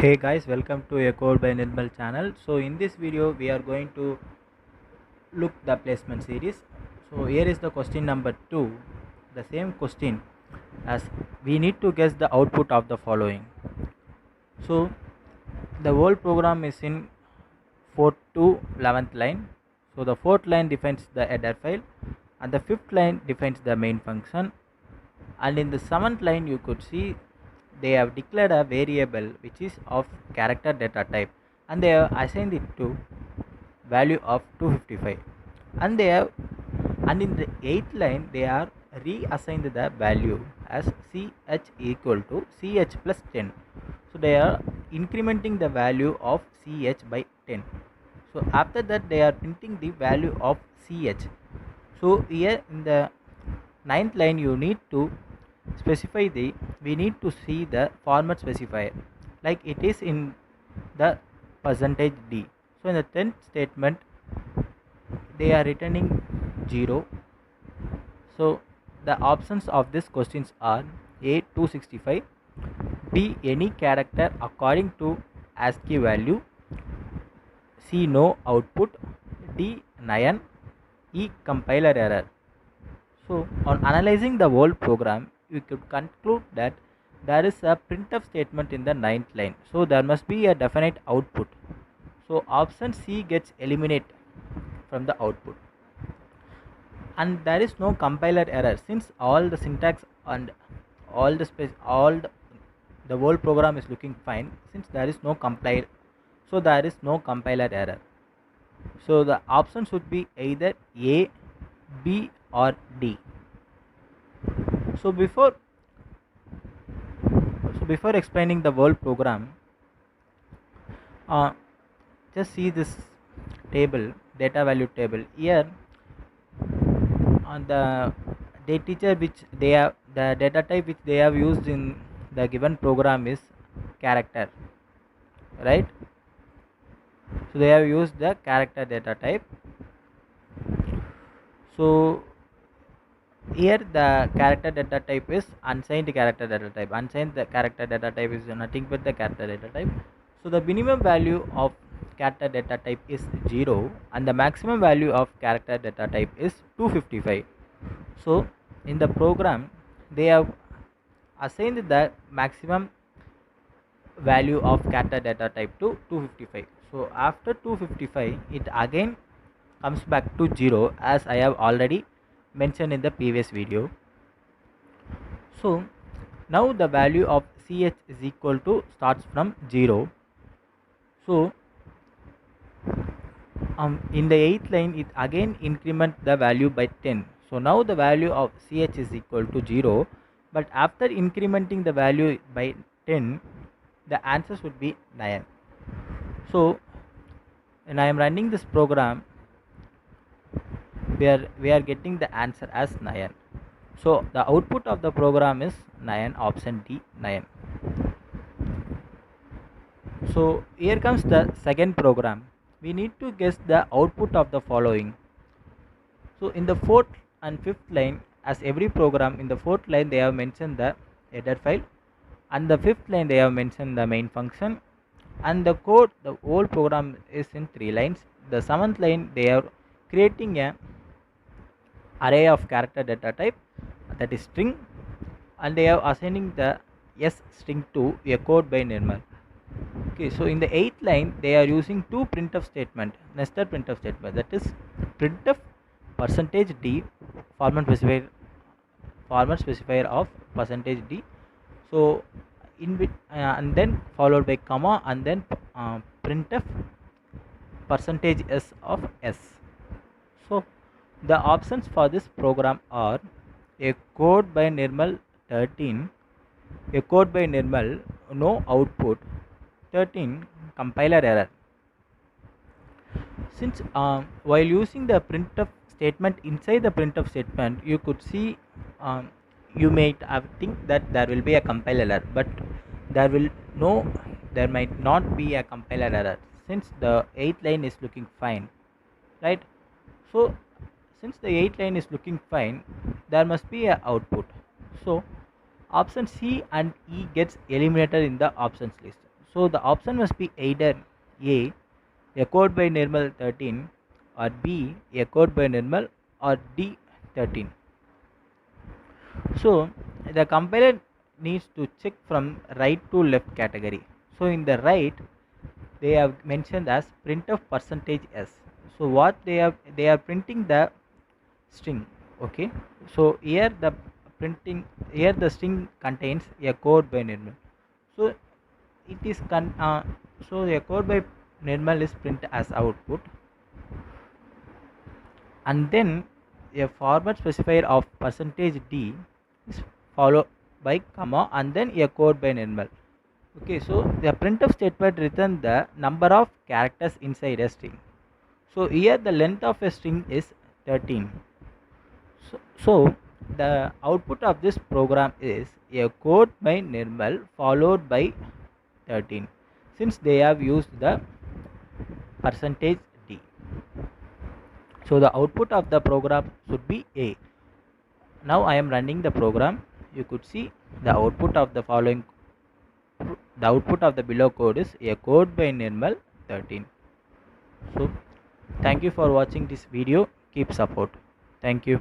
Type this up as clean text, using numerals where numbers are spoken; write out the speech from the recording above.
Hey guys, welcome to a Code by Nirmal channel. So in this video we are going to look the placement series. So here is the question number 2. The same question as we need to guess the output of the following. So the whole program is in 4th to 11th line. So the 4th line defines the header file and the 5th line defines the main function, and in the 7th line you could see they have declared a variable which is of character data type, and they have assigned it to value of 255, and they have, and in the 8th line they are reassigned the value as ch equal to ch plus 10. So they are incrementing the value of ch by 10. So after that they are printing the value of ch. So here in the 9th line you need to specify the, we need to see the format specifier like it is in the percentage d. So in the 10th statement they are returning 0. So the options of these questions are a 265, b any character according to ASCII value, c no output, d 9, e compiler error. So on analyzing the whole program, we could conclude that there is a printf statement in the 9th line. So there must be a definite output. So option C gets eliminated from the output. And there is no compiler error since all the syntax and all the space, the whole program is looking fine. Since there is no compile, so there is no compiler error. So the option should be either A, B or D. So before explaining the whole program, just see this table, data value table. Here on the teacher which they have, the data type which they have used in the given program is character, right? So they have used the character data type. So here the character data type is unsigned character data type. Unsigned the character data type is nothing but the character data type. So the minimum value of character data type is 0 and the maximum value of character data type is 255. So in the program they have assigned the maximum value of character data type to 255. So after 255 it again comes back to 0 as I have already mentioned in the previous video. So now the value of ch is equal to starts from 0. So in the 8th line it again increment the value by 10. So now the value of ch is equal to 0, but after incrementing the value by 10 the answer should be 9. So when I am running this program we are getting the answer as 9. So the output of the program is 9, option D 9. So here comes the second program. We need to guess the output of the following. So in the 4th and 5th line, as every program, in the 4th line they have mentioned the header file, and the 5th line they have mentioned the main function, and the code, the whole program is in 3 lines. The 7th line they are creating a array of character data type, that is string, and they are assigning the s string to a code by Nirmal. Okay, so in the 8th line they are using two printf statement, nested printf statement, that is printf percentage d format specifier of percentage d. So and then followed by comma and then printf percentage s of s. So the options for this program are a code by Nirmal 13, a code by Nirmal no output, 13 compiler error. Since while using the printf statement inside the printf statement, you could see you might have think that there will be a compiler error, but there might not be a compiler error since the 8th line is looking fine, right? So since the 8th line is looking fine, there must be a output. So option C and E gets eliminated in the options list. So the option must be either a code by Nirmal 13, or B, a code by Nirmal, or D, 13. So the compiler needs to check from right to left category. So in the right, they have mentioned as printf percentage %s. So what they are printing the string. Okay, so here the string contains a code by Nirmal. So it is so a code by Nirmal is print as output, and then a format specifier of percentage %d is followed by comma and then a code by Nirmal. Okay, so the printf statement return the number of characters inside a string. So here the length of a string is 13. So the output of this program is a code by Nirmal followed by 13, since they have used the percentage %d. So the output of the program should be A. Now I am running the program. You could see the output of the following. The output of the below code is a code by Nirmal 13. So thank you for watching this video. Keep support. Thank you.